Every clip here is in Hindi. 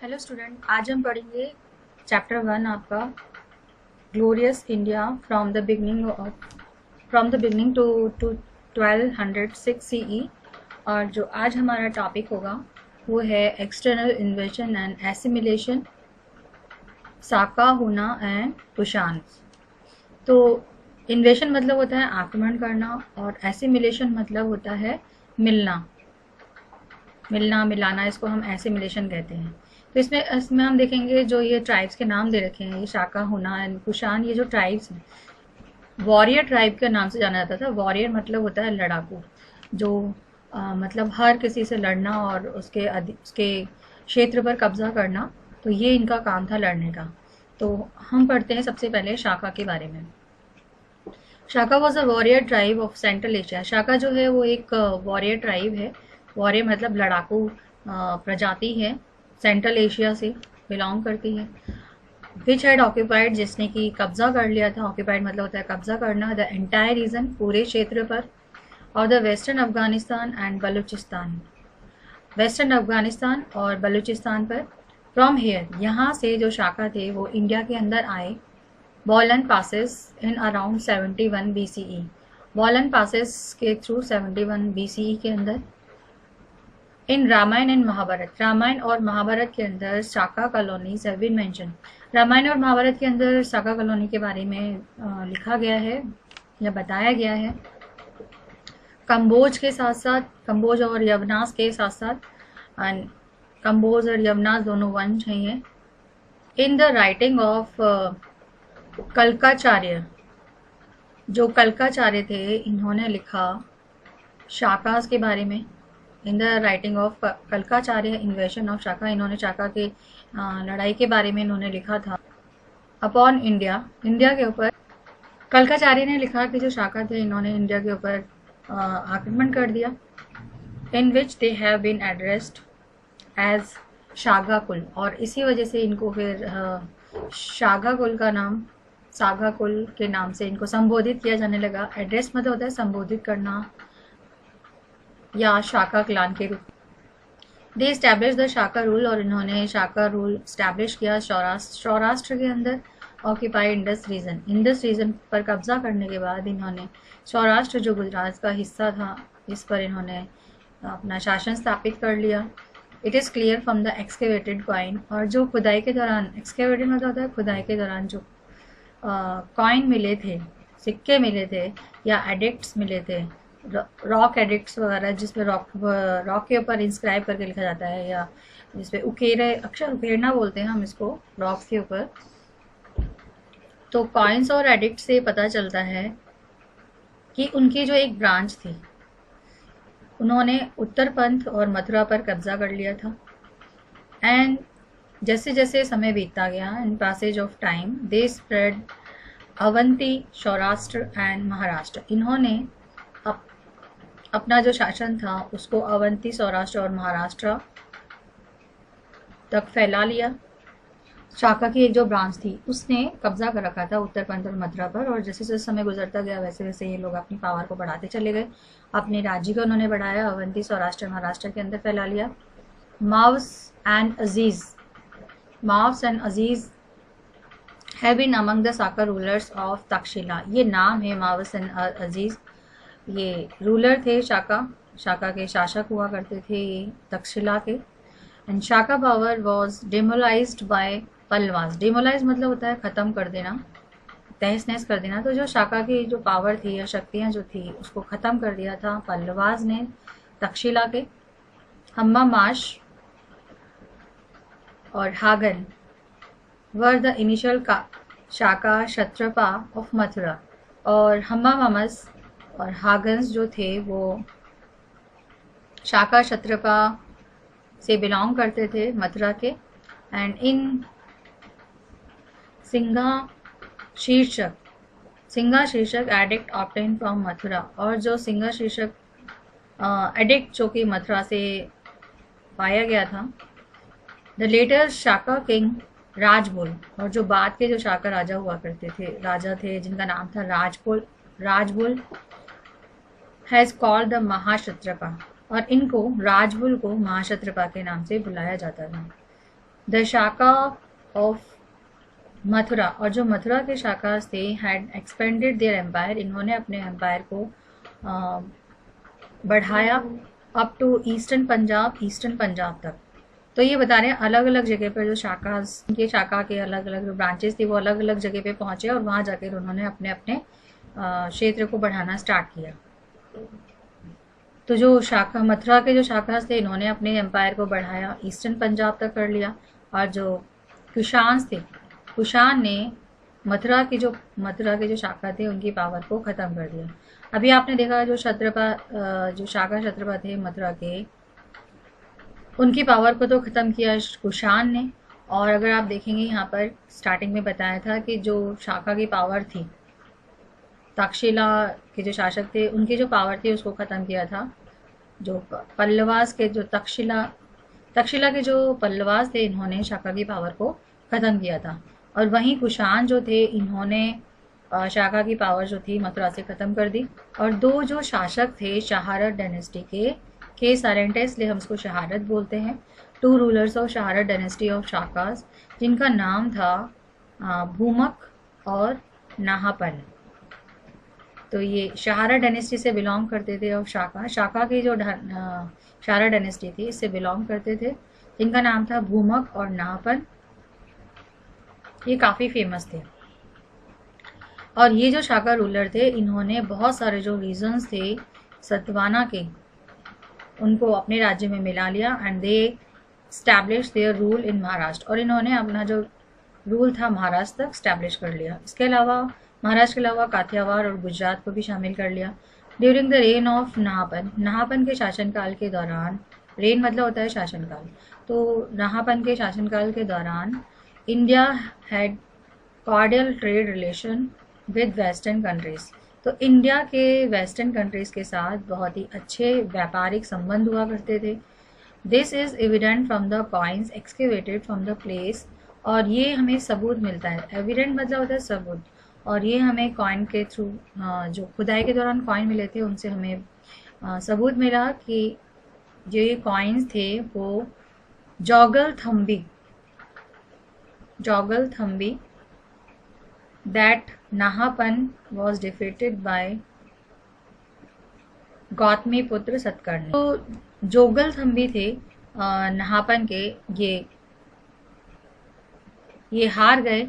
हेलो स्टूडेंट, आज हम पढ़ेंगे चैप्टर 1 आपका glorious India from the beginning to 1206 CE. और जो आज हमारा टॉपिक होगा वो है external invasion and assimilation, Saka Huna and Kushan. तो इन्वेजन मतलब होता है आक्रमण करना और एसिमिलेशन मतलब होता है मिलना मिलाना, इसको हम एसिमिलेशन कहते हैं। तो इसमें हम देखेंगे जो ये ट्राइब्स के नाम दे रखे हैं, ये शाका, हुना एंड कुशान, ये जो ट्राइब्स हैं वॉरियर ट्राइब के नाम से जाना जाता था। वॉरियर मतलब होता है लड़ाकू, जो मतलब हर किसी से लड़ना और उसके क्षेत्र पर कब्जा करना। तो ये इनका काम था, लड़ने का। तो हम पढ़ते हैं सबसे पहले शाका के बारे में। Shaka was a warrior tribe of central Asia. Shaka जो है वो एक वॉरियर ट्राइब है। वॉरियर मतलब लड़ाकू प्रजाति है, सेंट्रल एशिया से बिलोंग करती है। विच हैड ऑक्यूपाइड, जिसने कि कब्जा कर लिया था। ऑक्यूपाइड मतलब होता है कब्जा करना। द एंटायर रीजन, पूरे क्षेत्र पर। और the western Afghanistan and Balochistan, western Afghanistan और बलूचिस्तान पर। फ्रॉम हेयर, यहाँ से जो शाका थे वो इंडिया के अंदर आए। Bolan passes in around 71 BCE, Bolan passes के थ्रू 71 BCE के अंदर। इन रामायण एंड महाभारत, रामायण और महाभारत के अंदर Shaka colonies have been mention. Ramayana और महाभारत के अंदर शाका कॉलोनी के बारे में लिखा गया है या बताया गया है। कंबोज के साथ साथ, कंबोज और यवनास के साथ साथ, एंड कंबोज और यवनास दोनों वंश हैं ये। In the writing of Kalkacharya, जो कल्काचार्य थे इन्होंने लिखा शाकास के बारे में। In the writing of Kalkacharya invasion of Shaka, इन्होंने शाका के लड़ाई के बारे में इन्होंने लिखा था। अपॉन इंडिया, इंडिया के ऊपर कल्काचार्य ने लिखा कि जो शाका थे इन्होंने इंडिया के ऊपर आक्रमण कर दिया। In which they have been addressed as Shaka कुल, और इसी वजह से इनको फिर शागा कुल का नाम, सागा कुल के नाम से इनको संबोधित किया जाने लगा। एड्रेस मतलब होता है संबोधित करना या शाका क्लान के रूप। They establish the Shaka rule, और इन्होंने शाका रूल स्टैब्लिश किया सौराष्ट्र के अंदर। Occupy Indus region, Indus region पर कब्जा करने के बाद इन्होंने सौराष्ट्र जो गुजरात का हिस्सा था इस पर इन्होंने अपना शासन स्थापित कर लिया। It is clear from the excavated coin, और जो खुदाई के दौरान, एक्सकेवेटेड मतलब होता है खुदाई के दौरान जो कॉइन मिले थे, सिक्के मिले थे या एडिक्ट्स मिले थे, रॉक एडिक्ट्स वगैरह, जिसपे रॉक के ऊपर इंस्क्राइब करके लिखा जाता है, या जिसपे उकेरे, अक्षर उकेरना बोलते हैं हम इसको, रॉक्स के ऊपर। तो कॉइन्स और एडिक्ट से पता चलता है कि उनकी जो एक ब्रांच थी, उन्होंने उत्तर पंथ और मथुरा पर कब्जा कर लिया था। एंड जैसे जैसे समय बीतता गया, in passage of time, they spread Avanti, Saurashtra and Maharashtra. इन्होंने अपना जो शासन था उसको अवंती, सौराष्ट्र और महाराष्ट्र तक फैला लिया। शाका की एक जो ब्रांच थी उसने कब्जा कर रखा था उत्तर पंथ और मथुरा पर, और जैसे जैसे समय गुजरता गया वैसे वैसे ये लोग अपनी पावर को बढ़ाते चले गए। अपने राज्य को उन्होंने बढ़ाया, अवंती, सौराष्ट्र, महाराष्ट्र के अंदर फैला लिया। मावस and Azes, Maues and Azes have been among the Saka rulers of Takshashila. ये नाम है मावस एंड अजीज, ये रूलर थे शाका के शासक हुआ करते थे ये तक्षशिला के। And Shaka power was demolished by Pallavas. Demolish मतलब होता है ख़त्म कर देना, तहस नहस कर देना। तो जो शाका की जो पावर थी या शक्तियाँ जो थी उसको ख़त्म कर दिया था पल्लवास ने तक्षशिला के। हम्मा माश और हागन were the initial Shaka Kshatrapa of Mathura, और हम्मा ममस और हागन्स जो थे वो शाका क्षत्रपा से बिलोंग करते थे, मथुरा के। एंड इन सिंघा शीर्षक एडिक्ट ऑब्टेन फ्रॉम मथुरा, और जो सिंघा शीर्षक एडिक्ट जो कि मथुरा से पाया गया था। द लेटर शाका किंग राजबुल, और जो बाद के जो शाका राजा हुआ करते थे, राजा थे जिनका नाम था राजबुल हैज़ कॉल्ड द महाक्षत्रपा, और इनको राजबुल को महाक्षत्रपा के नाम से बुलाया जाता था। द शाका ऑफ मथुरा, और जो मथुरा के शाकास थे हैड एक्सपेंडेड देयर एम्पायर, इन्होंने अपने एम्पायर को बढ़ाया अप टू ईस्टर्न पंजाब तक। तो ये बता रहे हैं अलग अलग जगह पर जो शाखास, उनके शाखा के अलग अलग जो ब्रांचेस थे वो अलग अलग जगह पे पहुंचे और वहां जाकर उन्होंने अपने अपने क्षेत्र को बढ़ाना स्टार्ट किया। तो जो शाखा मथुरा के जो शाखास थे इन्होंने अपने एम्पायर को बढ़ाया, ईस्टर्न पंजाब तक कर लिया, और जो कुशान थे, कुशान ने मथुरा के जो शाखा थे उनकी पावर को ख़त्म कर दिया। अभी आपने देखा जो शाखा क्षत्रपा थे मथुरा के, उनकी पावर को तो ख़त्म किया कुशान ने। और अगर आप देखेंगे यहाँ पर स्टार्टिंग में बताया था कि जो शाखा की पावर थी, तक्षशिला के जो शासक थे उनकी जो पावर थी उसको ख़त्म किया था जो पल्लवास के जो तक्षशिला के जो पल्लवास थे, इन्होंने शाखा की पावर को ख़त्म किया था। और वहीं कुशान जो थे इन्होंने शाखा की पावर जो थी मथुरा से ख़त्म कर दी। और दो जो शासक थे शहारत डायनेस्टी के सारेंटे, इसलिए हम उसको शहारत बोलते हैं, two rulers of Kshaharata dynasty of Shakas, जिनका नाम था भूमक और नाहापन। तो ये शहारत डायनेस्टी से बिलोंग करते थे और शाखा की जो शहारत डायनेस्टी थी इससे बिलोंग करते थे, जिनका नाम था भूमक और नाहापन। ये काफ़ी फेमस थे। और ये जो शाका रूलर थे इन्होंने बहुत सारे जो रीजन्स थे सतवाना के, उनको अपने राज्य में मिला लिया and they establish their rule in Maharashtra, और इन्होंने अपना जो रूल था महाराष्ट्र तक स्टैब्लिश कर लिया। इसके अलावा महाराष्ट्र के अलावा काठियावाड़ और गुजरात को भी शामिल कर लिया। ड्यूरिंग द रेन ऑफ नाहापन के शासनकाल के दौरान, रेन मतलब होता है शासनकाल, तो नाहापन के शासनकाल के दौरान India had cordial trade relation with western countries. तो इंडिया के वेस्टर्न कंट्रीज के साथ बहुत ही अच्छे व्यापारिक संबंध हुआ करते थे। This is evident from the coins excavated from the place, और ये हमें सबूत मिलता है। एविडेंट मतलब होता है सबूत, और ये हमें कॉइन के थ्रू जो खुदाई के दौरान कॉइन मिले थे उनसे हमें सबूत मिला कि जो ये कॉइन्स थे वो जौगल Thambi that Nahapan was defeated by Gautami पुत्र सतकर्णी। तो जोगल थम्बी थे नहापन के, ये हार गए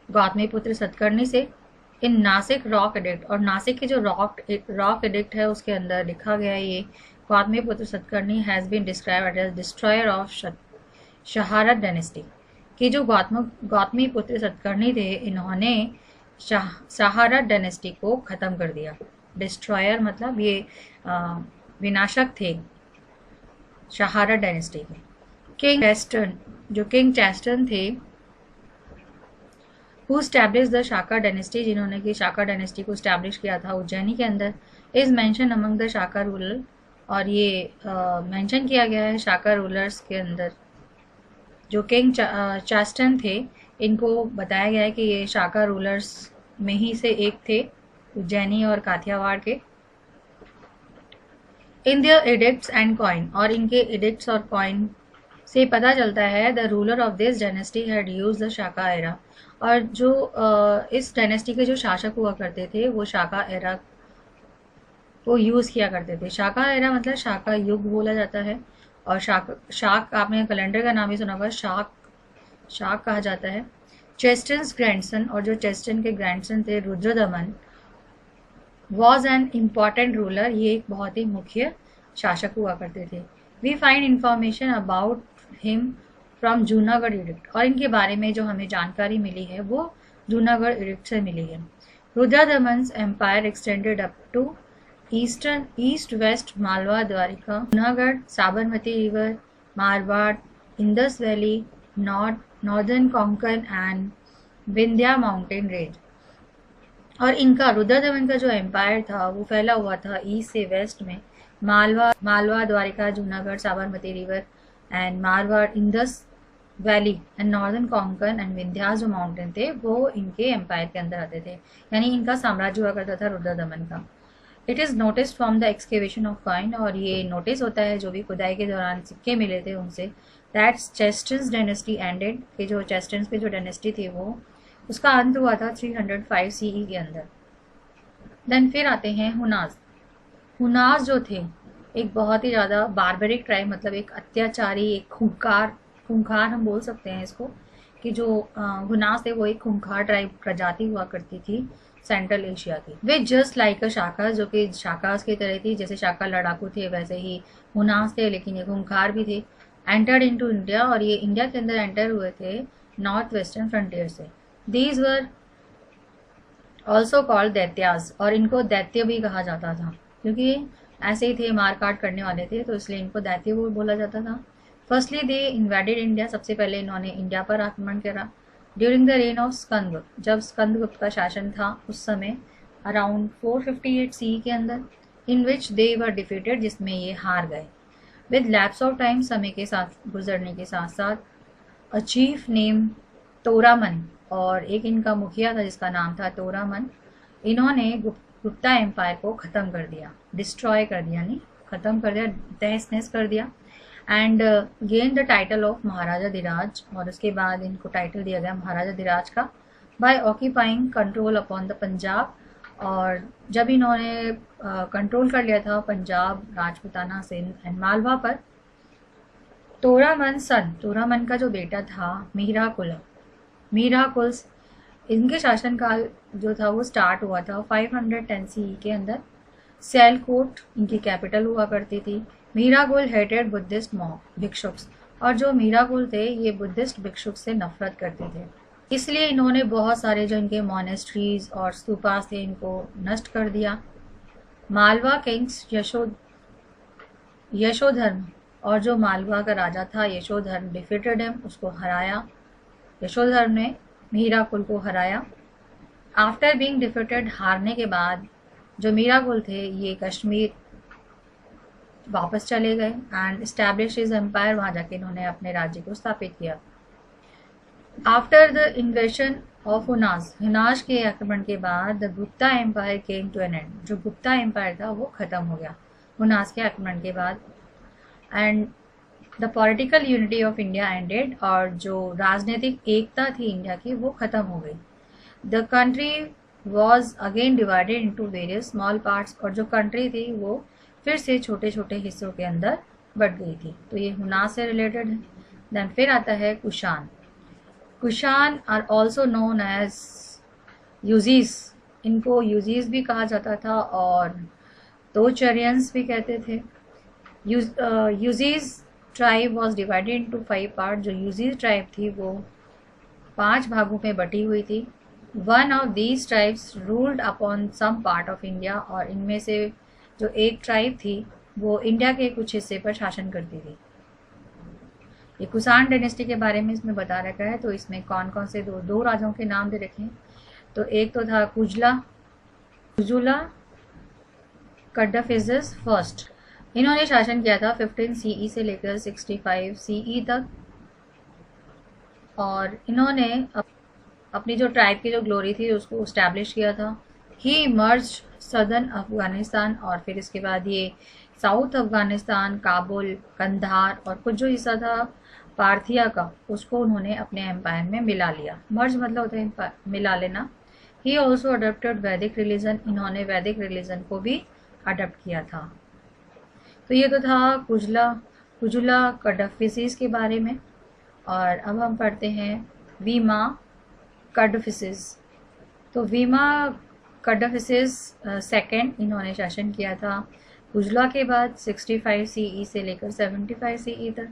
गौतमी पुत्र सतकर्णी से इन नासिक रॉक एडिक्ट। और नासिक के जो रॉक एडिक्ट है उसके अंदर लिखा गया है ये Gautamiputra Satakarni has been described as destroyer of Kshaharata dynasty, कि जो गौतमी पुत्र सतकर्णी थे इन्होंने शहारत डायनेस्टी को ख़त्म कर दिया। डिस्ट्रॉयर मतलब ये विनाशक थे शहारत डायनेस्टी के। किंग चेस्टन थे who establish the Shaka dynasty, जिन्होंने कि शाका डायनेस्टी को स्टैब्लिश किया था उज्जैनी के अंदर, is mention among the Shaka ruler. और ये मेंशन किया गया है शाका रूलर्स के अंदर। जो किंग चेस्टन थे इनको बताया गया है कि ये शाका रूलर्स में ही से एक थे, उज्जैनी और काठियावाड़ के। In their addicts and coin, और इनके एडिक्ट्स और कॉइन से पता चलता है the ruler of this dynasty had used the Shaka era. और जो इस डायनेस्टी के जो शासक हुआ करते थे वो शाका एरा को यूज़ किया करते थे। शाका एरा मतलब शाका युग बोला जाता है। और शाक आपने कैलेंडर का नाम ही सुना होगा, शाक कहा जाता है। चेस्टन्स ग्रैंडसन, और जो चेस्टन के ग्रैंडसन थे Rudradaman, was an important ruler, ये एक बहुत ही मुख्य शासक हुआ करते थे। We find information about him from Junagadh edict, और इनके बारे में जो हमें जानकारी मिली है वो जूनागढ़ एडिक्ट से मिली है। Rudradaman's empire extended up to east west Malwa Dwarika, Junagadh, Sabarmati river, Marwar, Indus valley, northern Konkan and Vindhya mountain range. और इनका रुद्रदमन का जो एम्पायर था वो फैला हुआ था ईस्ट से वेस्ट में, Malwa Dwarika, Junagadh, Sabarmati river and Marwar, Indus valley and northern Konkan and Vindhya जो माउंटेन थे वो इनके एम्पायर के अंदर आते थे, यानी इनका साम्राज्य हुआ करता था रुद्रदमन का। It is notice from the excavation of coin, और ये नोटिस होता है जो भी खुदाई के दौरान सिक्के मिले थे उनसे, दैट्स चेस्टन्स डायनेस्टी एंडेड, कि जो चेस्टन्स की जो डायनेस्टी थी वो उसका अंत हुआ था 305 सीई के अंदर। देन फिर आते हैं हुनास। हुनास जो थे एक बहुत ही ज़्यादा बारबरिक ट्राइब, मतलब एक अत्याचारी, एक खूंखार हम बोल सकते हैं इसको, कि जो हुनास थे वो एक खूंखार ट्राइब प्रजाति हुआ करती थी सेंट्रल एशिया की। वे जस्ट लाइक अ शाकास, जो कि शाकास की तरह थी, जैसे शाका लड़ाकू थे वैसे ही हुनास थे, लेकिन ये खूंखार भी थे। एंटर्ड इनटू इंडिया, और ये इंडिया के अंदर एंटर हुए थे नॉर्थ वेस्टर्न फ्रंटियर से। दीज वर ऑल्सो कॉल्ड दैत्यास, और इनको दैत्य भी कहा जाता था, क्योंकि ऐसे ही थे, मार काट करने वाले थे, तो इसलिए इनको दैत्य बोला जाता था। फर्स्टली दे इन्वेडेड इंडिया, सबसे पहले इन्होंने इंडिया पर आक्रमण करा। During the rain of Skandagupta, जब स्कंदगुप्त का शासन था उस समय, अराउंड 458 सी के अंदर, इन विच दे वर डिफीटेड, जिसमें ये हार गए। विद लैप्स ऑफ टाइम, समय के साथ गुजरने के साथ साथ, अ चीफ नेम तोरामन, और एक इनका मुखिया था जिसका नाम था तोरामन, इन्होंने गुप्ता एम्पायर को ख़त्म कर दिया, डिस्ट्रॉय कर दिया, यानी ख़त्म कर दिया, तहस नहस कर दिया। And gain the title of Maharaja Dhiraj, और उसके बाद इनको टाइटल दिया गया महाराजा धीराज का, by occupying control upon the Punjab. और जब इन्होंने कंट्रोल कर लिया था पंजाब, राजपूताना, सिंध एंड मालवा पर, तोरामन का जो बेटा था मीराकुल्स, इनके शासनकाल जो था वो स्टार्ट हुआ था 510 सीई के अंदर। सियालकोट इनकी कैपिटल हुआ करती थी। मीराकुल हेटेड बुद्धिस्ट मॉन्क भिक्षुक्स, और जो मीराकुल थे ये बुद्धिस्ट भिक्षुक से नफरत करते थे, इसलिए इन्होंने बहुत सारे जो इनके मॉनेस्ट्रीज और स्तूपास थे इनको नष्ट कर दिया। मालवा किंग्स यशोधर्म, और जो मालवा का राजा था यशोधर्म, डिफीटेड हिम, उसको हराया। यशोधर्म ने मीराकुल को हराया। आफ्टर बीइंग डिफीटेड, हारने के बाद जो मीराकुल थे ये कश्मीर वापस चले गए एंड एस्टैब्लिश हिज एम्पायर, वहाँ जाके इन्होंने अपने राज्य को स्थापित किया। After the invasion of Hunas के आक्रमण के बाद the Gupta empire came to an end, जो गुप्ता एम्पायर था वो खत्म हो गया हुनास के आक्रमण के बाद। And the political unity of India ended, और जो राजनीतिक एकता थी इंडिया की वो खत्म हो गई। The country was again divided into various small parts, और जो कंट्री थी वो फिर से छोटे छोटे हिस्सों के अंदर बट गई थी। तो ये हुनास से रिलेटेड है। देन फिर आता है Kushan. Kushan are also known as Yuezhi, इनको यूजीस भी कहा जाता था और तोचरियंस भी कहते थे। Yuezhi tribe was divided into 5 part, जो यूजीस ट्राइब थी वो 5 भागों में बटी हुई थी। One of these tribes ruled upon some part of India, और इनमें से जो एक ट्राइब थी वो इंडिया के कुछ हिस्से पर शासन करती थी। ये कुषाण डायनेस्टी के बारे में इसमें बता रखा है। तो इसमें कौन कौन से दो राजाओं के नाम दे रखे हैं। तो एक तो था कुजुला कड्डाफिज़स फर्स्ट, इन्होंने शासन किया था 15 सीई से लेकर 65 सीई तक, और इन्होंने अपनी जो ट्राइब की जो ग्लोरी थी उसको इस्टेब्लिश किया था। ही मर्ज सदर्न अफगानिस्तान, और फिर इसके बाद ये साउथ अफगानिस्तान, काबुल, कंधार और कुछ जो हिस्सा था पार्थिया का, उसको उन्होंने अपने एम्पायर में मिला लिया। मर्ज मतलब होता है मिला लेना। ही ऑल्सो अडोप्टेड वैदिक रिलीजन, इन्होंने वैदिक रिलीजन को भी अडोप्ट किया था। तो ये तो था कुजुला कड्डाफिज़िस के बारे में। और अब हम पढ़ते हैं वीमा कड्डाफिज़िस। तो वीमा कड्डाफिज़िस सेकेंड, इन्होंने शासन किया था कुजुला के बाद 65 सीई से लेकर 75 सीई तक।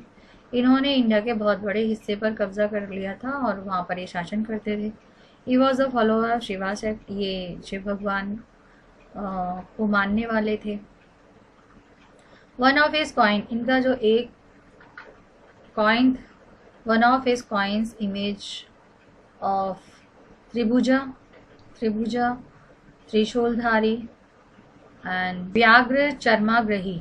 इन्होंने इंडिया के बहुत बड़े हिस्से पर कब्जा कर लिया था और वहाँ पर ये शासन करते थे। He was a follower of Shiva sect, ये शिव भगवान को मानने वाले थे। वन ऑफ हिज कॉइन, इनका जो एक coin, one of his coins image of Tribhuja Trishuldhari and Vyaghra Charmagrahi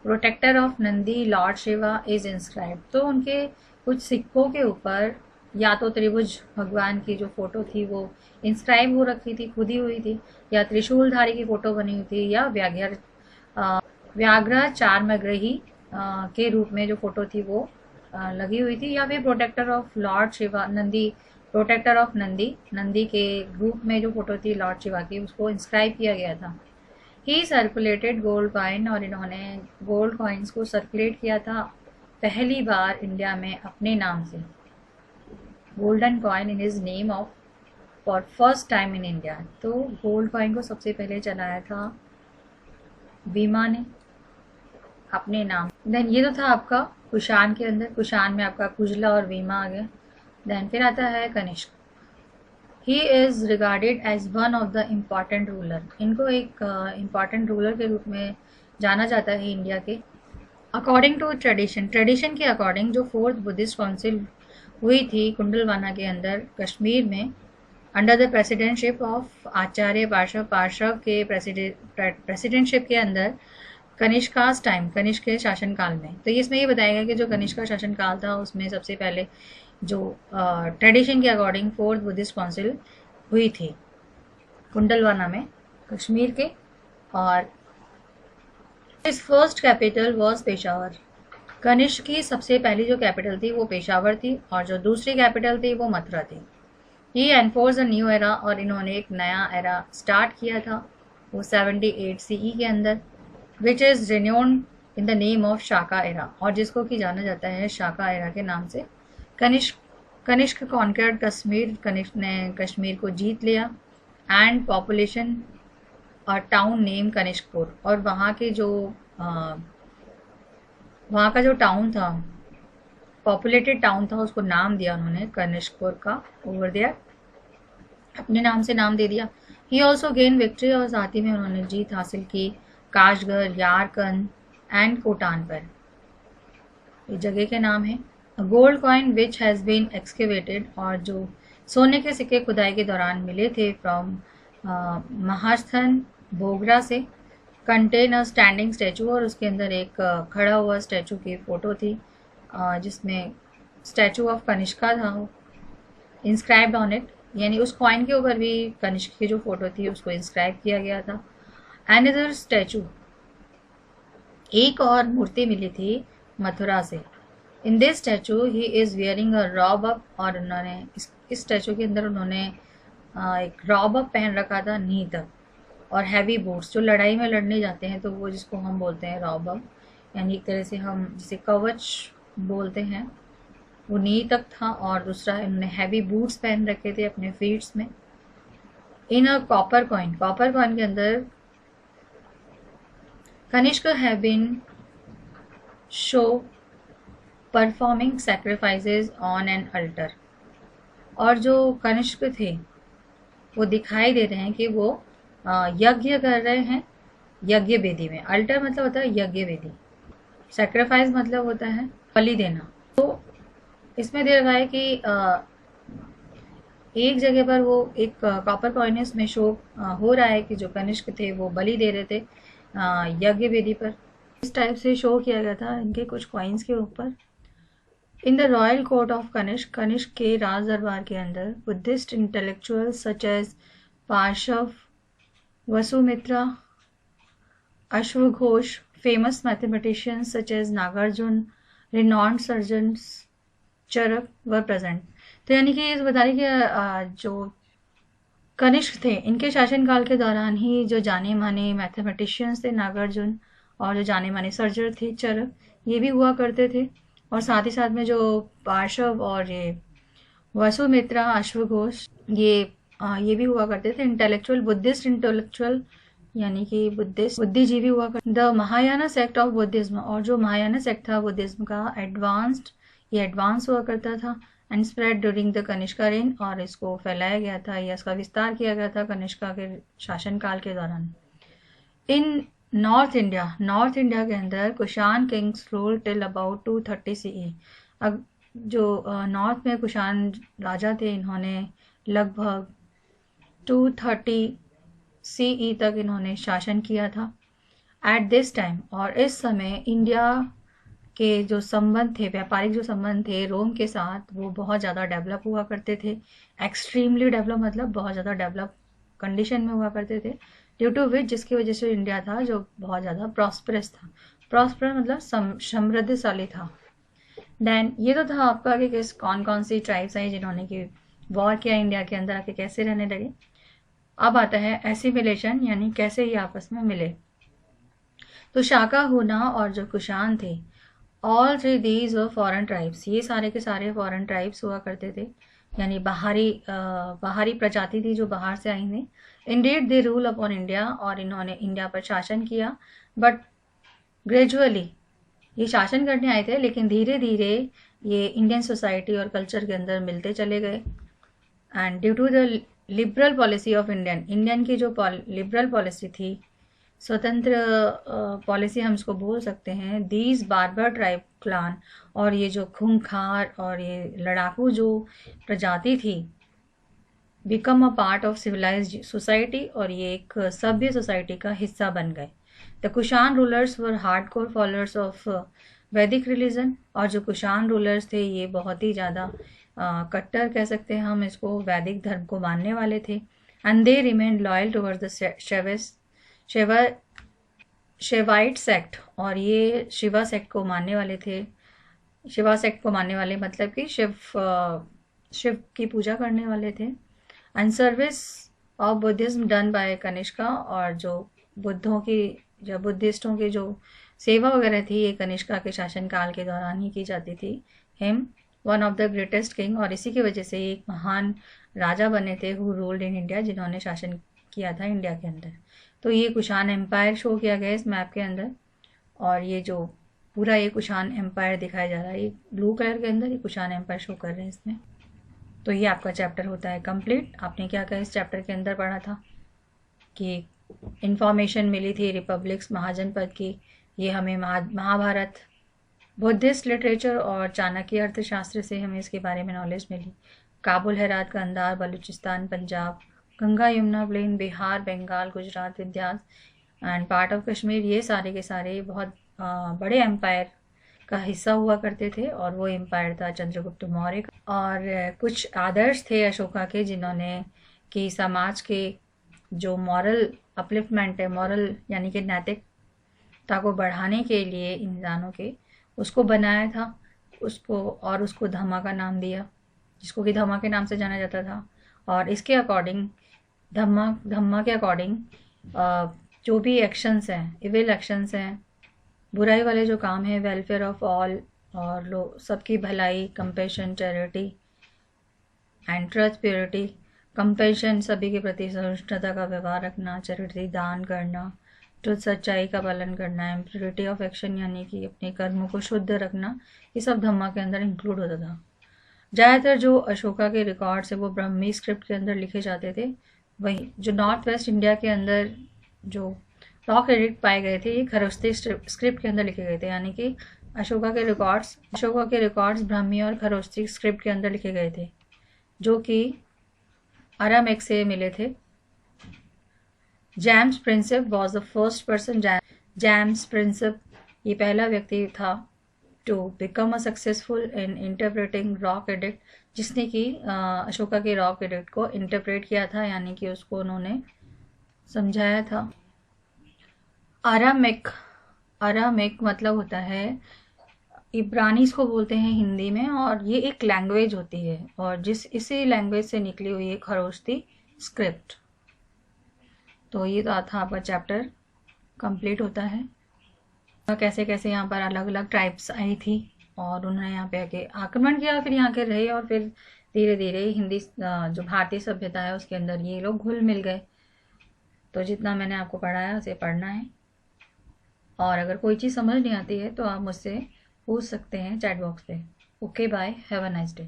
protector of Nandi lord Shiva is inscribe. तो उनके कुछ सिक्कों के ऊपर या तो त्रिभुज भगवान की जो फोटो थी वो इंस्क्राइब हो रखी थी, खुदी हुई थी, या त्रिशूलधारी की फोटो बनी हुई थी, या व्याघ्र चार्माग्रही के रूप में जो फोटो थी वो लगी हुई थी, या फिर protector of lord Shiva Nandi, protector of Nandi, Nandi के रूप में जो फोटो थी लॉर्ड शिवा की, उसको इंस्क्राइब किया गया था। ही सर्कुलेटेड गोल्ड कॉइन, और इन्होंने गोल्ड कॉइन्स को सर्कुलेट किया था पहली बार इंडिया में अपने नाम से, golden coin in his name of for first time in India. तो गोल्ड कॉइन को सबसे पहले चलाया था वीमा ने अपने नाम। देन ये तो था आपका कुषाण के अंदर, कुषाण में आपका कुजला और वीमा आ गया। देन फिर आता है Kanishka. He is regarded as one of the important ruler, इनको एक इम्पॉर्टेंट रूलर के रूप में जाना जाता है इंडिया के। अकॉर्डिंग टू ट्रेडिशन, ट्रेडिशन के अकॉर्डिंग जो फोर्थ बुद्धिस्ट काउंसिल हुई थी कुंडलवाना के अंदर कश्मीर में, अंडर द प्रेसिडेंटशिप ऑफ आचार्य पार्श्व के प्रेसिडेंटशिप के अंदर कनिष्कास टाइम, कनिष्क के शासनकाल में। तो इसमें ये बताया गया कि जो कनिष्क का शासनकाल था उसमें सबसे पहले जो ट्रेडिशन के अकॉर्डिंग फोर्थ बुद्धिस्ट काउंसिल हुई थी कुंडलवाना में कश्मीर के, और इस first capital was Peshawar. Kanishka की सबसे पहली जो कैपिटल थी वो पेशावर थी, और जो दूसरी कैपिटल थी वो मथुरा थी। ही एनफोर्स अ न्यू एरा, और इन्होंने एक नया एरा स्टार्ट किया था वो 78 CE के अंदर, which is renewed in the name of Shaka era, और जिसको कि जाना जाता है शाका एरा के नाम से। कनिष्क कॉन्कर्ड कश्मीर, कनिष्क ने कश्मीर को जीत लिया, एंड पॉपुलेशन और टाउन नेम कनिष्कपुर, और वहाँ के जो वहाँ का जो टाउन था, पॉपुलेटेड टाउन था, उसको नाम दिया उन्होंने कनिष्कपुर का, ओवर देयर अपने नाम से नाम दे दिया। ही ऑल्सो गेन विक्ट्री, और साथ ही में उन्होंने जीत हासिल की काशगर, यारकन एंड कोटान पर, ये जगह के नाम है। Gold coin which has been excavated, और जो सोने के सिक्के खुदाई के दौरान मिले थे फ्रॉम महास्थन बोगरा से, कंटेन अ स्टैंडिंग स्टैचू, और उसके अंदर एक खड़ा हुआ स्टैचू की फ़ोटो थी जिसमें स्टैचू ऑफ कनिष्का था इंस्क्राइब्ड ऑन इट, यानी उस कॉइन के ऊपर भी कनिष्क की जो फोटो थी उसको इंस्क्राइब किया गया था। अनदर स्टैचू, एक और मूर्ति मिली थी मथुरा से। In this statue he is wearing a robe up, और उन्होंने इस स्टैचू के अंदर उन्होंने एक रॉब अप पहन रखा था नी तक, और हैवी बूट्स, जो लड़ाई में लड़ने जाते हैं तो वो जिसको हम बोलते हैं रॉब अप, यानी एक तरह से हम जिसे कवच बोलते हैं, वो नी तक था, और दूसरा इन्होंने हैवी बूट्स पहन रखे थे अपने फीट्स में। In a copper coin, copper coin के अंदर Kanishka have been show performing sacrifices on an altar, और जो कनिष्क थे वो दिखाई दे रहे हैं कि वो यज्ञ कर रहे हैं यज्ञ वेदी में। अल्टर मतलब होता है यज्ञ वेदी, सैक्रिफाइस मतलब होता है बलि देना। तो इसमें दे रखा है कि एक जगह पर वो एक कॉपर कॉइन्स में शो हो रहा है कि जो कनिष्क थे वो बलि दे रहे थे यज्ञ वेदी पर। इस टाइप से शो किया गया था इनके कुछ कॉइन्स के ऊपर। In the royal court of Kanishka, Kanishka के राज दरबार के अंदर Buddhist intellectuals such as Parshva, Vasumitra, अश्वघोष, famous mathematicians such as Nagarjuna, renowned surgeons Charak were present. तो यानी कि ये बता रही कि जो कनिष्क थे इनके शासनकाल के दौरान ही जो जाने माने मैथमेटिशियंस थे नागार्जुन, और जो जाने माने सर्जर थे चरक, ये भी हुआ करते थे। और साथ ही साथ में जो पार्श्व और ये वसुमित्रा, अश्वघोष, ये भी हुआ करते थे इंटेलेक्चुअल, बुद्धिस्ट इंटेलेक्चुअल, यानी कि बुद्धिस्ट बुद्धिजीवी हुआ करते। The Mahayana sect of Buddhism, और जो महायाना सेक्ट था बुद्धिज्म का ये एडवांस हुआ करता था, and spread during the Kanishka rain, और इसको फैलाया गया था या इसका विस्तार किया गया था कनिष्का के शासनकाल के दौरान। इन नॉर्थ इंडिया के अंदर Kushan Kings rule till about 230 CE। अब जो नॉर्थ में कुषाण राजा थे इन्होंने लगभग 230 CE तक इन्होंने शासन किया था एट दिस टाइम। और इस समय इंडिया के जो संबंध थे, व्यापारिक जो संबंध थे रोम के साथ, वो बहुत ज़्यादा डेवलप हुआ करते थे। एक्सट्रीमली डेवलप मतलब बहुत ज़्यादा डेवलप कंडीशन में हुआ करते थे, ड्यू टू विच, जिसकी वजह से इंडिया था जो बहुत ज़्यादा प्रॉस्परस था। प्रॉस्परस मतलब समृद्धशाली था। देन ये तो था आपका कि किस कौन कौन सी ट्राइब्स आई जिन्होंने कि वॉर किया इंडिया के अंदर आके कैसे रहने लगे। अब आता है एसिमिलेशन, यानी कैसे ये आपस में मिले। तो शाका, हुना और जो कुशान थे, all three these were foreign tribes, ये सारे के सारे फॉरेन ट्राइब्स हुआ करते थे, यानी बाहरी प्रजाति थी जो बाहर से आई थी। इंडीड दे रूल अपॉन इंडिया, और इन्होंने इंडिया पर शासन किया, बट ग्रेजुअली ये शासन करने आए थे, लेकिन धीरे धीरे ये इंडियन सोसाइटी और कल्चर के अंदर मिलते चले गए। And due to the liberal policy of Indian की जो लिबरल पॉलिसी थी, स्वतंत्र पॉलिसी हम इसको बोल सकते हैं, दीज बार्बर ट्राइब क्लान, और ये जो खूंखार और ये लड़ाकू जो प्रजाति थी, become a part of civilized society, और ये एक सभ्य सोसाइटी का हिस्सा बन गए। The Kushan rulers were hardcore followers of Vedic religion, और जो कुशान रूलर्स थे ये बहुत ही ज़्यादा कट्टर कह सकते हैं हम इसको, वैदिक धर्म को मानने वाले थे। And they remain loyal towards the Shivaite sect, और ये शिवा सेक्ट को मानने वाले थे। शिवा सेक्ट को मानने वाले मतलब कि शिव की पूजा करने वाले थे। And service of Buddhism done by Kanishka, और जो बुद्धिस्टों की जो सेवा वगैरह थी ये कनिष्का के शासनकाल के दौरान ही की जाती थी। Him one of the greatest king, और इसी की वजह से एक महान राजा बने थे, हु रूल्ड इन इंडिया, जिन्होंने शासन किया था इंडिया के अंदर। तो ये कुशान एम्पायर शो किया गया इस मैप के अंदर, और ये जो पूरा ये कुशान एम्पायर दिखाया जा रहा है, ये ब्लू कलर के अंदर ये कुशान एम्पायर शो कर रहे हैं इसमें। तो ये आपका चैप्टर होता है कंप्लीट। आपने क्या क्या इस चैप्टर के अंदर पढ़ा था कि इंफॉर्मेशन मिली थी रिपब्लिक्स महाजनपद की, ये हमें महाभारत, बुद्धिस्ट लिटरेचर और चाणक्य अर्थशास्त्र से हमें इसके बारे में नॉलेज मिली। Kabul, Herat, Kandahar, Baluchistan, Punjab, Ganga Yamuna plain, Bihar, Bengal, Gujarat, Vindhyas and part of Kashmir, ये सारे के सारे बहुत बड़े एम्पायर का हिस्सा हुआ करते थे, और वो एम्पायर था चंद्रगुप्त मौर्य का। और कुछ आदर्श थे अशोका के, जिन्होंने कि समाज के जो मॉरल अपलिफ्टमेंट है, मॉरल यानी कि नैतिकता को बढ़ाने के लिए इंसानों के, उसको बनाया था, उसको धम्मा का नाम दिया, जिसको कि धम्मा के नाम से जाना जाता था। और इसके अकॉर्डिंग धम्मा के अकॉर्डिंग जो भी एक्शंस हैं, इविल एक्शंस हैं, बुराई वाले जो काम है, वेलफेयर ऑफ ऑल, और सबकी भलाई, compassion, charity and trust, purity, compassion सभी के प्रति सहिष्णुता का व्यवहार रखना, चैरिटी दान करना, ट्रुथ सच्चाई का पालन करना, प्योरिटी ऑफ एक्शन यानी कि अपने कर्मों को शुद्ध रखना, ये सब धम्मा के अंदर इंक्लूड होता था। ज़्यादातर जो अशोका के रिकॉर्ड्स है वो ब्राह्मी स्क्रिप्ट के अंदर लिखे जाते थे। वहीं जो नॉर्थ वेस्ट इंडिया के अंदर जो रॉक एडिक्ट पाए गए थे, ये खरोस्ती स्क्रिप्ट के अंदर लिखे गए थे, यानी कि अशोका के रिकॉर्ड्स ब्राह्मी और खरोस्ती स्क्रिप्ट के अंदर लिखे गए थे, जो कि अरामिक से मिले थे। James Prinsep was the first person, James Prinsep ये पहला व्यक्ति था to become a successful in interpreting rock edict, जिसने कि अशोका के रॉक एडिक्ट को इंटरप्रेट किया था, यानी कि उसको उन्होंने समझाया था। आरामिक मतलब होता है, इब्रानी इसको बोलते हैं हिंदी में, और ये एक लैंग्वेज होती है, और इसी लैंग्वेज से निकली हुई एक खरोस्ती स्क्रिप्ट। तो ये तो था आपका चैप्टर कंप्लीट होता है। कैसे कैसे यहाँ पर अलग अलग ट्राइब्स आई थी, और उन्होंने यहाँ पे आके आक्रमण किया, फिर यहाँ के रहे, और फिर धीरे धीरे हिंदी जो भारतीय सभ्यता है उसके अंदर ये लोग घुल मिल गए। तो जितना मैंने आपको पढ़ाया उसे पढ़ना है, और अगर कोई चीज़ समझ नहीं आती है तो आप मुझसे पूछ सकते हैं चैट बॉक्स पे। Okay, bye, have a nice day.